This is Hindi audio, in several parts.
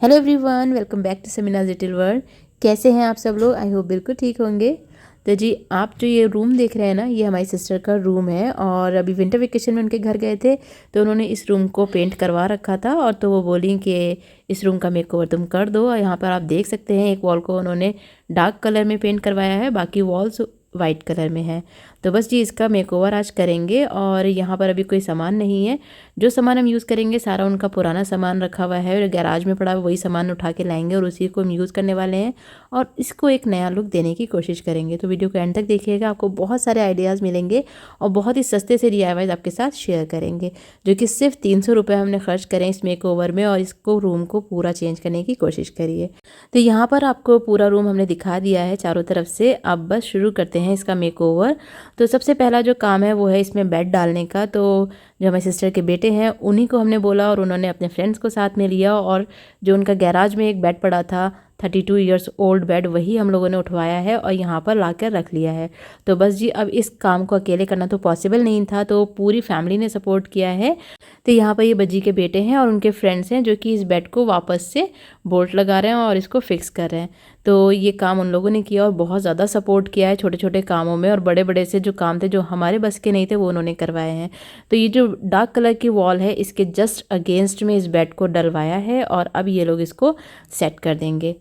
Hello everyone, welcome back to Samina's little world. कैसे हैं आप सब लोग? आई होप बिल्कुल ठीक होंगे। तो जी, आप जो ये रूम देख रहे हैं ना, ये हमारी सिस्टर का रूम है और अभी विंटर वेकेशन में उनके घर गए थे तो उन्होंने इस रूम को पेंट करवा रखा था और तो वो बोली कि इस रूम का मेकओवर तुम कर दो। और यहाँ पर आप देख सकते हैं एक वॉल को उन्होंने डार्क कलर में पेंट करवाया है, बाकी वॉल्स वाइट कलर में है। तो बस जी, इसका मेकओवर आज करेंगे। और यहाँ पर अभी कोई सामान नहीं है, जो सामान हम यूज़ करेंगे सारा उनका पुराना सामान रखा हुआ है और गैराज में पड़ा हुआ वही सामान उठा के लाएंगे और उसी को हम यूज़ करने वाले हैं और इसको एक नया लुक देने की कोशिश करेंगे। तो वीडियो को एंड तक देखिएगा, आपको बहुत सारे आइडियाज़ मिलेंगे और बहुत ही सस्ते से DIY आपके साथ शेयर करेंगे, जो कि सिर्फ 300 रुपये हमने खर्च करें इस मेकओवर में और इसको रूम को पूरा चेंज करने की कोशिश करिए। तो यहाँ पर आपको पूरा रूम हमने दिखा दिया है चारों तरफ से। अब बस शुरू करते हैं इसका मेकओवर। तो सबसे पहला जो काम है वो है इसमें बेड डालने का। तो जो हमारे सिस्टर के बेटे हैं उन्हीं को हमने बोला और उन्होंने अपने फ्रेंड्स को साथ में लिया और जो उनका गैराज में एक बेड पड़ा था 32 ईयर्स ओल्ड बेड, वही हम लोगों ने उठवाया है और यहाँ पर लाकर रख लिया है। तो बस जी, अब इस काम को अकेले करना तो पॉसिबल नहीं था, तो पूरी फैमिली ने सपोर्ट किया है। तो यहाँ पर ये बज्जी के बेटे हैं और उनके फ्रेंड्स हैं जो कि इस बेड को वापस से बोल्ट लगा रहे हैं और इसको फिक्स कर रहे हैं। तो ये काम उन लोगों ने किया और बहुत ज़्यादा सपोर्ट किया है छोटे छोटे कामों में, और बड़े बड़े से जो काम थे जो हमारे बस के नहीं थे वो उन्होंने करवाए हैं। तो ये जो डार्क कलर की वॉल है इसके जस्ट अगेंस्ट में इस बेड को डलवाया है और अब ये लोग इसको सेट कर देंगे।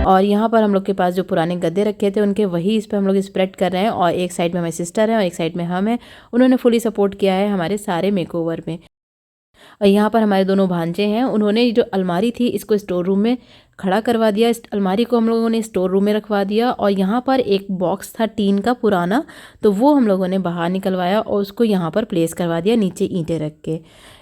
और यहाँ पर हम लोग के पास जो पुराने गद्दे रखे थे उनके वही इस पर हम लोग स्प्रेड कर रहे हैं और एक साइड में हमारी सिस्टर है और एक साइड में हम हैं। उन्होंने फुली सपोर्ट किया है हमारे सारे मेकओवर में। और यहाँ पर हमारे दोनों भांजे हैं, उन्होंने जो अलमारी थी इसको स्टोर रूम में खड़ा करवा दिया। इस अलमारी को हम लोगों ने स्टोर रूम में रखवा दिया और यहाँ पर एक बॉक्स था टीन का पुराना, तो वो हम लोगों ने बाहर निकलवाया और उसको यहाँ पर प्लेस करवा दिया नीचे ईंटें रख के।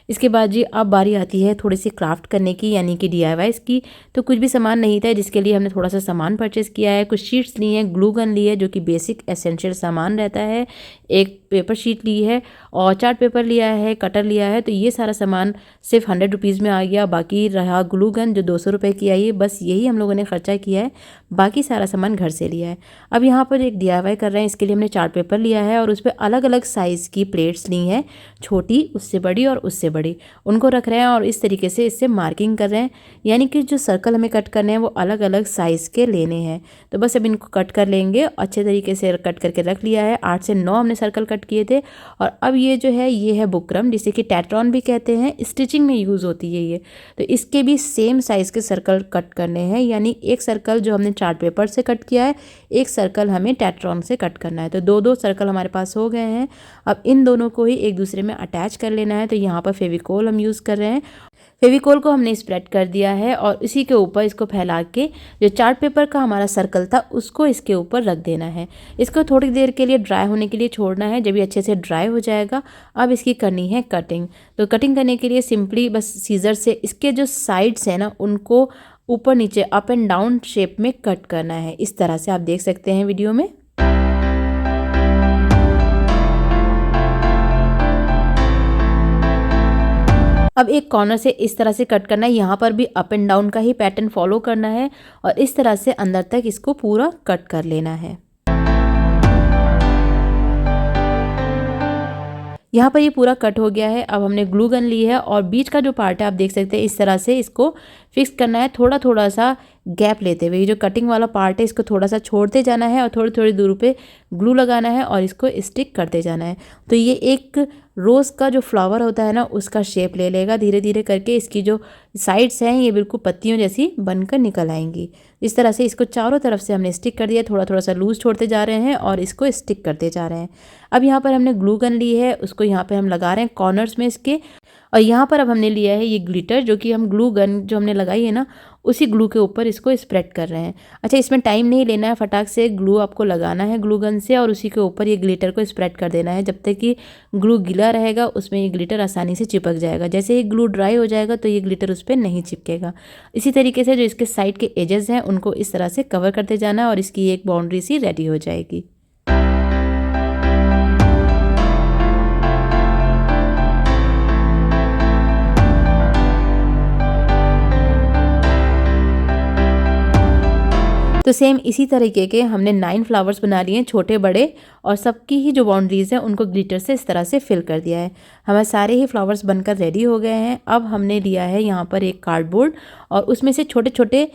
इसके बाद जी अब बारी आती है थोड़ी सी क्राफ्ट करने की, यानी कि DIY की। तो कुछ भी सामान नहीं था जिसके लिए हमने थोड़ा सा सामान परचेज़ किया है। कुछ शीट्स ली हैं, ग्लू गन ली है जो कि बेसिक एसेंशियल सामान रहता है, एक पेपर शीट ली है और चार्ट पेपर लिया है, कटर लिया है। तो ये सारा सामान सिर्फ 100 रुपीज़ में आ गया। बाकी रहा ग्लू गन जो 200 रुपये की आई है, बस यही हम लोगों ने खर्चा किया है, बाकी सारा सामान घर से लिया है। अब यहाँ पर एक DIY कर रहे हैं, इसके लिए हमने चार्ट पेपर लिया है और उस पर अलग अलग साइज़ की प्लेट्स ली हैं, छोटी, उससे बड़ी और उससे बड़ी, उनको रख रहे हैं और इस तरीके से इससे मार्किंग कर रहे हैं, यानी कि जो सर्कल हमें कट करने हैं वो अलग अलग साइज़ के लेने हैं। तो बस अब इनको कट कर लेंगे, अच्छे तरीके से कट करके रख लिया है। 8 से 9 हमने सर्कल कट किए थे। और अब ये जो है ये है बुकरम, जिसे कि टेट्रॉन भी कहते हैं, स्टिचिंग में यूज़ होती है ये। तो इसके भी सेम साइज़ के सर्कल कट करने हैं, यानी एक सर्कल जो हमने चार्ट पेपर से कट किया है, एक सर्कल हमें टेट्रॉन से कट करना है। तो दो दो सर्कल हमारे पास हो गए हैं। अब इन दोनों को ही एक दूसरे में अटैच कर लेना है। तो यहाँ पर फेविकोल हम यूज़ कर रहे हैं। फेविकोल को हमने स्प्रेड कर दिया है और इसी के ऊपर इसको फैला के जो चार्ट पेपर का हमारा सर्कल था उसको इसके ऊपर रख देना है। इसको थोड़ी देर के लिए ड्राई होने के लिए छोड़ना है। जब ये अच्छे से ड्राई हो जाएगा अब इसकी करनी है कटिंग। तो कटिंग करने के लिए सिंपली बस सीजर से इसके जो साइड्स हैं ना उनको ऊपर नीचे अप एंड डाउन शेप में कट करना है। इस तरह से आप देख सकते हैं वीडियो में। अब एक कॉर्नर से इस तरह से कट करना है, यहाँ पर भी अप एंड डाउन का ही पैटर्न फॉलो करना है और इस तरह से अंदर तक इसको पूरा कट कर लेना है। यहाँ पर ये पूरा कट हो गया है। अब हमने ग्लू गन ली है और बीच का जो पार्ट है आप देख सकते हैं इस तरह से इसको फिक्स करना है, थोड़ा थोड़ा सा गैप लेते हुए। ये जो कटिंग वाला पार्ट है इसको थोड़ा सा छोड़ते जाना है और थोड़ी थोड़ी दूर पे ग्लू लगाना है और इसको स्टिक करते जाना है। तो ये एक रोज़ का जो फ्लावर होता है ना उसका शेप ले लेगा धीरे धीरे करके। इसकी जो साइड्स हैं ये बिल्कुल पत्तियों जैसी बनकर निकल आएंगी। इस तरह से इसको चारों तरफ से हमने स्टिक कर दिया, थोड़ा थोड़ा सा लूज छोड़ते जा रहे हैं और इसको स्टिक करते जा रहे हैं। अब यहाँ पर हमने ग्लू गन ली है, उसको यहाँ पर हम लगा रहे हैं कॉर्नर्स में इसके। और यहाँ पर अब हमने लिया है ये ग्लिटर, जो कि हम ग्लू गन जो हमने लगाई है ना उसी ग्लू के ऊपर इसको स्प्रेड कर रहे हैं। अच्छा, इसमें टाइम नहीं लेना है, फटाक से ग्लू आपको लगाना है ग्लू गन से और उसी के ऊपर ये ग्लिटर को स्प्रेड कर देना है। जब तक कि ग्लू गीला रहेगा उसमें ये ग्लिटर आसानी से चिपक जाएगा। जैसे ही ग्लू ड्राई हो जाएगा तो ये ग्लिटर उस पर नहीं चिपकेगा। इसी तरीके से जो इसके साइड के एजेस हैं उनको इस तरह से कवर करते जाना है और इसकी एक बाउंड्री सी रेडी हो जाएगी। तो सेम इसी तरीके के हमने 9 फ्लावर्स बना लिए हैं, छोटे बड़े, और सबकी ही जो बाउंड्रीज़ हैं उनको ग्लिटर से इस तरह से फिल कर दिया है। हमारे सारे ही फ्लावर्स बनकर रेडी हो गए हैं। अब हमने लिया है यहाँ पर एक कार्डबोर्ड और उसमें से छोटे छोटे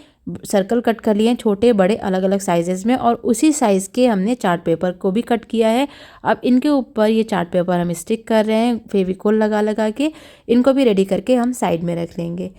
सर्कल कट कर लिए हैं, छोटे बड़े अलग अलग साइजेस में, और उसी साइज़ के हमने चार्ट पेपर को भी कट किया है। अब इनके ऊपर ये चार्ट पेपर हम स्टिक कर रहे हैं फेविकोल लगा लगा के। इनको भी रेडी करके हम साइड में रख लेंगे।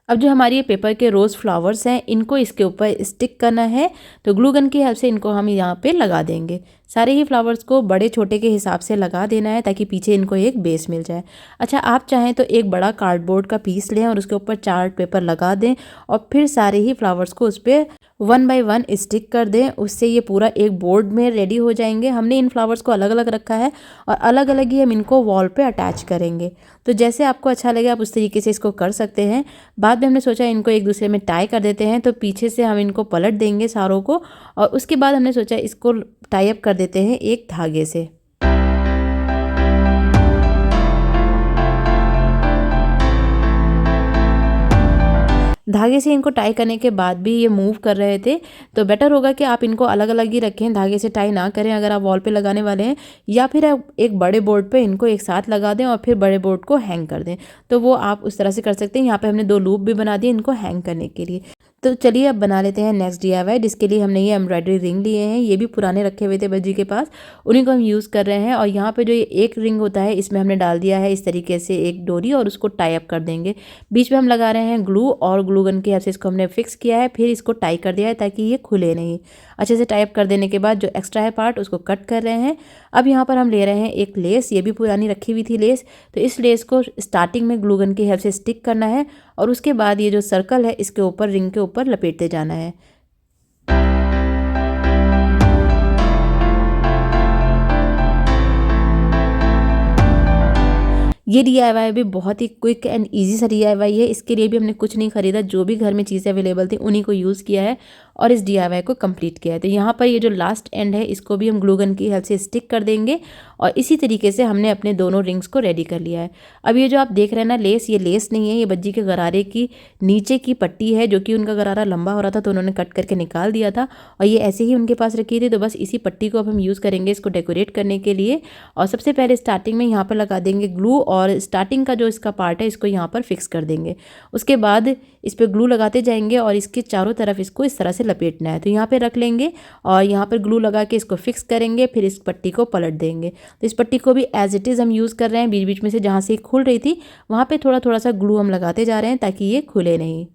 अब जो हमारी ये पेपर के रोज़ फ्लावर्स हैं इनको इसके ऊपर स्टिक करना है, तो ग्लू गन की हेल्प से इनको हम यहाँ पे लगा देंगे। सारे ही फ्लावर्स को बड़े छोटे के हिसाब से लगा देना है ताकि पीछे इनको एक बेस मिल जाए। अच्छा, आप चाहें तो एक बड़ा कार्डबोर्ड का पीस लें और उसके ऊपर चार्ट पेपर लगा दें और फिर सारे ही फ्लावर्स को उस पर 1 बाय 1 स्टिक कर दें। उससे ये पूरा एक बोर्ड में रेडी हो जाएंगे। हमने इन फ्लावर्स को अलग अलग रखा है और अलग अलग ही हम इनको वॉल पे अटैच करेंगे। तो जैसे आपको अच्छा लगे आप उस तरीके से इसको कर सकते हैं। बाद में हमने सोचा इनको एक दूसरे में टाई कर देते हैं, तो पीछे से हम इनको पलट देंगे सारों को, और उसके बाद हमने सोचा इसको टाई अप कर देते हैं एक धागे से। धागे से इनको टाई करने के बाद भी ये मूव कर रहे थे, तो बेटर होगा कि आप इनको अलग अलग ही रखें, धागे से टाई ना करें अगर आप वॉल पे लगाने वाले हैं, या फिर आप एक बड़े बोर्ड पे इनको एक साथ लगा दें और फिर बड़े बोर्ड को हैंग कर दें। तो वो आप उस तरह से कर सकते हैं। यहाँ पे हमने 2 लूप भी बना दिए इनको हैंग करने के लिए। तो चलिए अब बना लेते हैं नेक्स्ट DIY, जिसके लिए हमने ये एम्ब्रॉयडरी रिंग लिए हैं। ये भी पुराने रखे हुए थे बज्जी के पास, उन्हीं को हम यूज़ कर रहे हैं। और यहाँ पे जो ये एक रिंग होता है इसमें हमने डाल दिया है इस तरीके से एक डोरी और उसको टाई अप कर देंगे। बीच में हम लगा रहे हैं ग्लू, और ग्लू गन की हेल्प से इसको हमने फिक्स किया है, फिर इसको टाई कर दिया है ताकि ये खुले नहीं। अच्छे से टाई अप कर देने के बाद जो एक्स्ट्रा है पार्ट उसको कट कर रहे हैं। अब यहाँ पर हम ले रहे हैं एक लेस, ये भी पुरानी रखी हुई थी लेस, तो इस लेस को स्टार्टिंग में ग्लू गन की हेल्प से स्टिक करना है और उसके बाद ये जो सर्कल है इसके ऊपर रिंग के ऊपर लपेटते जाना है। ये DIY भी बहुत ही क्विक एंड इजी सा DIY है। इसके लिए भी हमने कुछ नहीं खरीदा, जो भी घर में चीज़ें अवेलेबल थी उन्हीं को यूज़ किया है और इस DIY को कंप्लीट किया है। तो यहाँ पर ये जो लास्ट एंड है इसको भी हम ग्लू गन की हेल्प से स्टिक कर देंगे और इसी तरीके से हमने अपने दोनों रिंग्स को रेडी कर लिया है। अब ये जो आप देख रहे हैं ना लेस, ये लेस नहीं है, ये बज्जी के गरारे की नीचे की पट्टी है, जो कि उनका गरारा लंबा हो रहा था तो उन्होंने कट करके निकाल दिया था और ये ऐसे ही उनके पास रखी थी। तो बस इसी पट्टी को अब हम यूज़ करेंगे इसको डेकोरेट करने के लिए। और सबसे पहले स्टार्टिंग में यहाँ पर लगा देंगे ग्लू और स्टार्टिंग का जो इसका पार्ट है इसको यहाँ पर फिक्स कर देंगे। उसके बाद इस पर ग्लू लगाते जाएंगे और इसके चारों तरफ इसको इस तरह से लपेटना है। तो यहाँ पे रख लेंगे और यहाँ पर ग्लू लगा के इसको फिक्स करेंगे, फिर इस पट्टी को पलट देंगे। तो इस पट्टी को भी एज इट इज़ हम यूज़ कर रहे हैं। बीच बीच में से जहाँ से खुल रही थी वहाँ पे थोड़ा थोड़ा सा ग्लू हम लगाते जा रहे हैं ताकि ये खुले नहीं।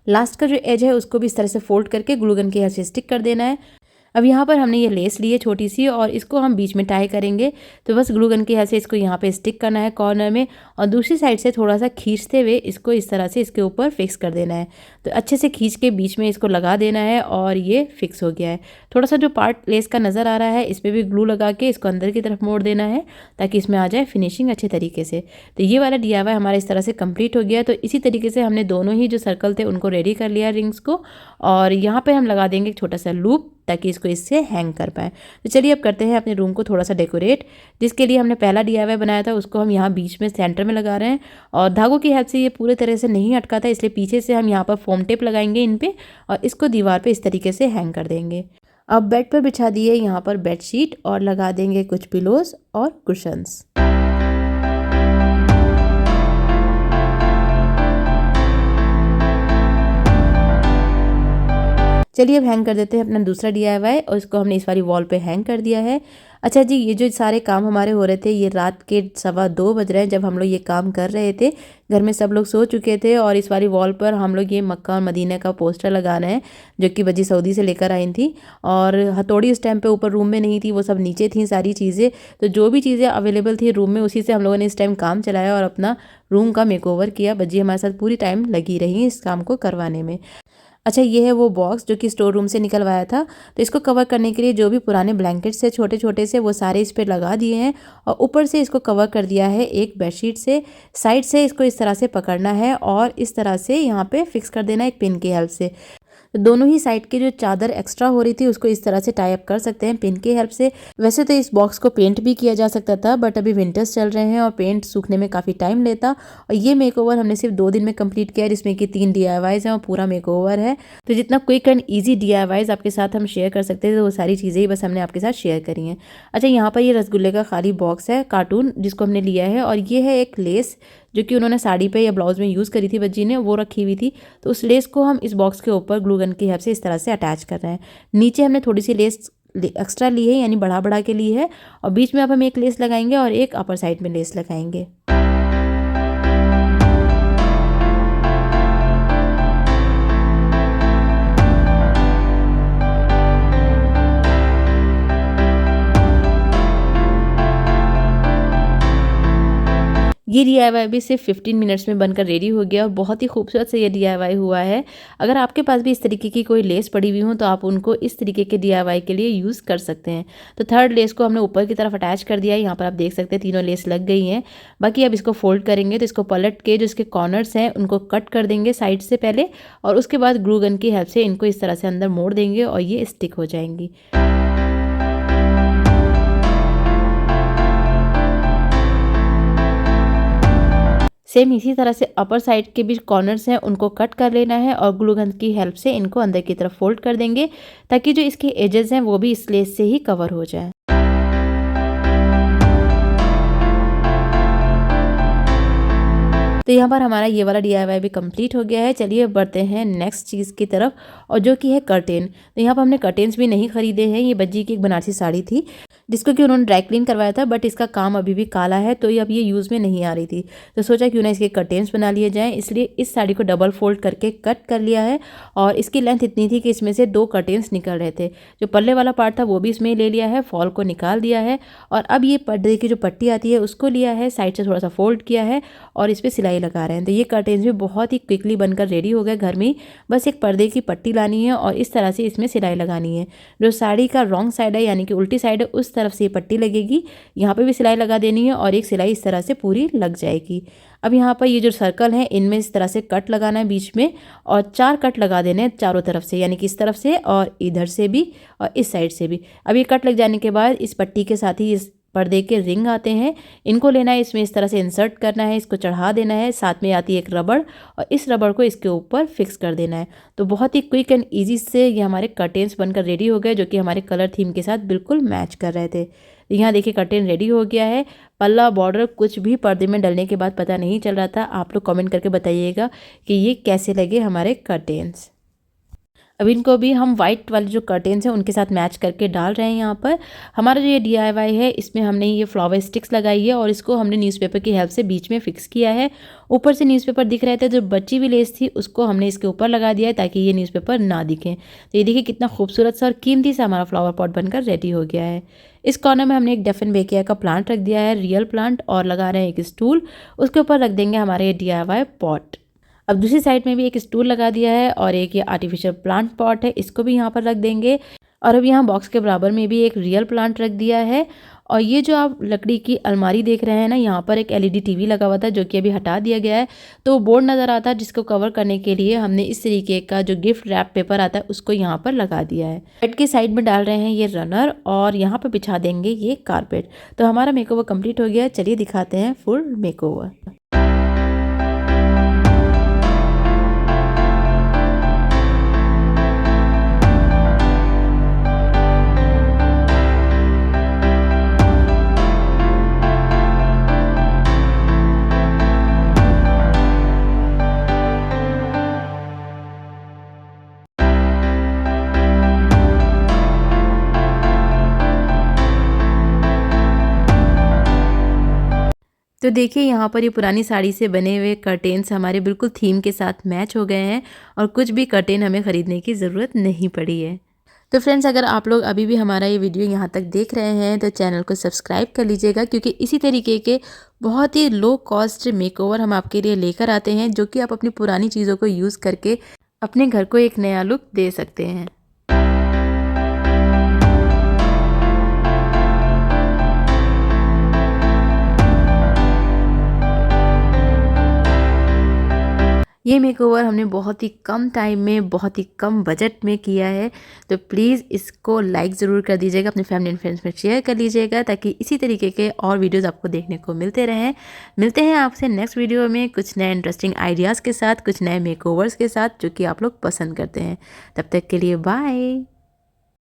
लास्ट का जो एज है उसको भी इस तरह से फोल्ड करके ग्लू गन की हेल्प से स्टिक कर देना है। अब यहाँ पर हमने ये लेस ली है छोटी सी और इसको हम बीच में टाई करेंगे। तो बस ग्लू गन की हेल्प से इसको यहाँ पे स्टिक करना है कॉर्नर में और दूसरी साइड से थोड़ा सा खींचते हुए इसको इस तरह से इसके ऊपर फिक्स कर देना है। तो अच्छे से खींच के बीच में इसको लगा देना है और ये फिक्स हो गया है। थोड़ा सा जो पार्ट लेस का नज़र आ रहा है इस पर भी ग्लू लगा के इसको अंदर की तरफ मोड़ देना है ताकि इसमें आ जाए फिनिशिंग अच्छे तरीके से। तो ये वाला DIY हमारा इस तरह से कंप्लीट हो गया। तो इसी तरीके से हमने दोनों ही जो सर्कल थे उनको रेडी कर लिया रिंग्स को, और यहाँ पर हम लगा देंगे एक छोटा सा लूप ताकि इसको इससे हैंग कर पाएँ। तो चलिए अब करते हैं अपने रूम को थोड़ा सा डेकोरेट। जिसके लिए हमने पहला DIY बनाया था उसको हम यहाँ बीच में सेंटर में लगा रहे हैं और धागों की हेल्प से ये पूरे तरह से नहीं अटका था, इसलिए पीछे से हम यहाँ पर फोम टेप लगाएंगे इन पे और इसको दीवार पे इस तरीके से हैंग कर देंगे। अब बेड पर बिछा दिए यहाँ पर बेडशीट और लगा देंगे कुछ पिलोज और कुशन्स। चलिए अब हैंग कर देते हैं अपना दूसरा DIY और इसको हमने इस वाली वॉल पे हैंग कर दिया है। अच्छा जी, ये जो सारे काम हमारे हो रहे थे ये रात के 2:15 बज रहे हैं जब हम लोग ये काम कर रहे थे। घर में सब लोग सो चुके थे और इस वाली वॉल पर हम लोग ये मक्का और मदीना का पोस्टर लगा रहे हैं जो कि बज्जी सऊदी से लेकर आई थी। और हथौड़ी उस टाइम पे ऊपर रूम में नहीं थी, वो सब नीचे थी सारी चीज़ें। तो जो भी चीज़ें अवेलेबल थी रूम में उसी से हम लोगों ने इस टाइम काम चलाया और अपना रूम का मेकओवर किया। बज्जी हमारे साथ पूरी टाइम लगी रही इस काम को करवाने में। अच्छा, ये है वो बॉक्स जो कि स्टोर रूम से निकलवाया था। तो इसको कवर करने के लिए जो भी पुराने ब्लैंकेट्स है छोटे छोटे से वो सारे इस पर लगा दिए हैं और ऊपर से इसको कवर कर दिया है एक बेडशीट से। साइड से इसको इस तरह से पकड़ना है और इस तरह से यहाँ पे फिक्स कर देना एक पिन की हेल्प से। दोनों ही साइड की जो चादर एक्स्ट्रा हो रही थी उसको इस तरह से टाई अप कर सकते हैं पिन की हेल्प से। वैसे तो इस बॉक्स को पेंट भी किया जा सकता था, बट अभी विंटर्स चल रहे हैं और पेंट सूखने में काफ़ी टाइम लेता। और ये मेकओवर हमने सिर्फ 2 दिन में कंप्लीट किया है, जिसमें कि 3 DIYs हैं और पूरा मेकओवर है। तो जितना क्विक एंड ईजी DIYs आपके साथ हम शेयर कर सकते थे, तो वो सारी चीज़ें ही बस हमने आपके साथ शेयर करी हैं। अच्छा, यहाँ पर ये रसगुल्ले का खाली बॉक्स है कार्टून जिसको हमने लिया है, और ये है एक लेस जो कि उन्होंने साड़ी पे या ब्लाउज में यूज़ करी थी बच्ची ने, वो रखी हुई थी। तो उस लेस को हम इस बॉक्स के ऊपर ग्लू गन की हेल्प से इस तरह से अटैच कर रहे हैं। नीचे हमने थोड़ी सी लेस एक्स्ट्रा ली है, यानी बढ़ा के ली है, और बीच में अब हम एक लेस लगाएंगे और एक अपर साइड में लेस लगाएंगे। ये DIY भी सिर्फ 15 मिनट्स में बनकर रेडी हो गया और बहुत ही खूबसूरत से ये DIY हुआ है। अगर आपके पास भी इस तरीके की कोई लेस पड़ी हुई हो तो आप उनको इस तरीके के DIY के लिए यूज़ कर सकते हैं। तो थर्ड लेस को हमने ऊपर की तरफ अटैच कर दिया है। यहाँ पर आप देख सकते हैं तीनों लेस लग गई हैं। बाकी अब इसको फोल्ड करेंगे तो इसको पलट के जो इसके कॉर्नर्स हैं उनको कट कर देंगे साइड से पहले, और उसके बाद ग्लू गन की हेल्प से इनको इस तरह से अंदर मोड़ देंगे और ये स्टिक हो जाएंगी। सेम इसी तरह से अपर साइड के भी कॉर्नर्स हैं उनको कट कर लेना है और ग्लू गन की हेल्प से इनको अंदर की तरफ फोल्ड कर देंगे, ताकि जो इसके एजेस हैं वो भी इस लेस से ही कवर हो जाए। तो यहाँ पर हमारा ये वाला DIY भी कंप्लीट हो गया है। चलिए बढ़ते हैं नेक्स्ट चीज़ की तरफ, और जो कि है कर्टेन। तो यहाँ पर हमने कर्टेन्स भी नहीं खरीदे हैं। ये बज्जी की एक बनारसी साड़ी थी जिसको कि उन्होंने ड्राई क्लीन करवाया था, बट इसका काम अभी भी काला है, तो ये अब ये यूज़ में नहीं आ रही थी। तो सोचा क्यों ना इसके कर्टेन्स बना लिए जाएँ, इसलिए इस साड़ी को डबल फोल्ड करके कट कर लिया है। और इसकी लेंथ इतनी थी कि इसमें से 2 कर्टेन्स निकल रहे थे। जो पल्ले वाला पार्ट था वो भी इसमें ले लिया है, फॉल को निकाल दिया है, और अब ये पर्दे की जो पट्टी आती है उसको लिया है, साइड से थोड़ा सा फोल्ड किया है और इस पर सिलाई लगा रहे हैं। तो ये कर्टेन्स भी बहुत ही क्विकली बनकर रेडी हो गए घर में। बस एक पर्दे की पट्टी लानी है और इस तरह से इसमें सिलाई लगानी है। जो साड़ी का रॉन्ग साइड है यानी कि उल्टी साइड है, उस तरफ से ये पट्टी लगेगी। यहाँ पे भी सिलाई लगा देनी है और एक सिलाई इस तरह से पूरी लग जाएगी। अब यहाँ पर ये जो सर्कल है इनमें इस तरह से कट लगाना है बीच में, और 4 कट लगा देने हैं चारों तरफ से, यानी कि इस तरफ से और इधर से भी और इस साइड से भी। अब ये कट लग जाने के बाद इस पट्टी के साथ ही इस पर्दे के रिंग आते हैं, इनको लेना है, इसमें इस तरह से इंसर्ट करना है, इसको चढ़ा देना है। साथ में आती है एक रबड़, और इस रबड़ को इसके ऊपर फिक्स कर देना है। तो बहुत ही क्विक एंड इजी से ये हमारे कर्टेन्स बनकर रेडी हो गए, जो कि हमारे कलर थीम के साथ बिल्कुल मैच कर रहे थे। यहाँ देखिए कर्टेन रेडी हो गया है। पल्ला बॉर्डर कुछ भी पर्दे में डलने के बाद पता नहीं चल रहा था। आप लोग कमेंट करके बताइएगा कि ये कैसे लगे हमारे कर्टेन्स। अब इनको भी हम वाइट वाले जो कर्टेन्स हैं उनके साथ मैच करके डाल रहे हैं। यहाँ पर हमारा जो ये DIY है इसमें हमने ये फ्लावर स्टिक्स लगाई है और इसको हमने न्यूज़पेपर की हेल्प से बीच में फिक्स किया है। ऊपर से न्यूज़पेपर दिख रहे थे, जो बची हुई लेस थी उसको हमने इसके ऊपर लगा दिया है ताकि ये न्यूज़पेपर ना दिखे। तो ये देखिए कितना खूबसूरत सा और कीमती सा हमारा फ्लावर पॉट बनकर रेडी हो गया है। इस कॉर्नर में हमने एक डेफिन बेकिया का प्लांट रख दिया है, रियल प्लांट, और लगा रहे हैं एक स्टूल। उसके ऊपर रख देंगे हमारे ये DIY पॉट। अब दूसरी साइड में भी एक स्टूल लगा दिया है और एक ये आर्टिफिशियल प्लांट पॉट है, इसको भी यहाँ पर रख देंगे। और अब यहाँ बॉक्स के बराबर में भी एक रियल प्लांट रख दिया है। और ये जो आप लकड़ी की अलमारी देख रहे हैं ना, यहाँ पर एक LED TV लगा हुआ था जो कि अभी हटा दिया गया है। तो बोर्ड नज़र आता है जिसको कवर करने के लिए हमने इस तरीके का जो गिफ्ट रैप पेपर आता है उसको यहाँ पर लगा दिया है। बेड के साइड में डाल रहे हैं ये रनर, और यहाँ पर बिछा देंगे ये कारपेट। तो हमारा मेकओवर कंप्लीट हो गया है। चलिए दिखाते हैं फुल मेकओवर। तो देखिए यहाँ पर ये पुरानी साड़ी से बने हुए कर्टेन्स हमारे बिल्कुल थीम के साथ मैच हो गए हैं, और कुछ भी कर्टेन हमें ख़रीदने की ज़रूरत नहीं पड़ी है। तो फ्रेंड्स, अगर आप लोग अभी भी हमारा ये वीडियो यहाँ तक देख रहे हैं तो चैनल को सब्सक्राइब कर लीजिएगा, क्योंकि इसी तरीके के बहुत ही लो कॉस्ट मेकओवर हम आपके लिए लेकर आते हैं, जो कि आप अपनी पुरानी चीज़ों को यूज़ करके अपने घर को एक नया लुक दे सकते हैं। ये मेकओवर हमने बहुत ही कम टाइम में, बहुत ही कम बजट में किया है। तो प्लीज़ इसको लाइक ज़रूर कर दीजिएगा, अपने फैमिली एंड फ्रेंड्स में शेयर कर लीजिएगा, ताकि इसी तरीके के और वीडियोज़ आपको देखने को मिलते रहें। मिलते हैं आपसे नेक्स्ट वीडियो में कुछ नए इंटरेस्टिंग आइडियाज़ के साथ, कुछ नए मेकओवर्स के साथ जो कि आप लोग पसंद करते हैं। तब तक के लिए बाय।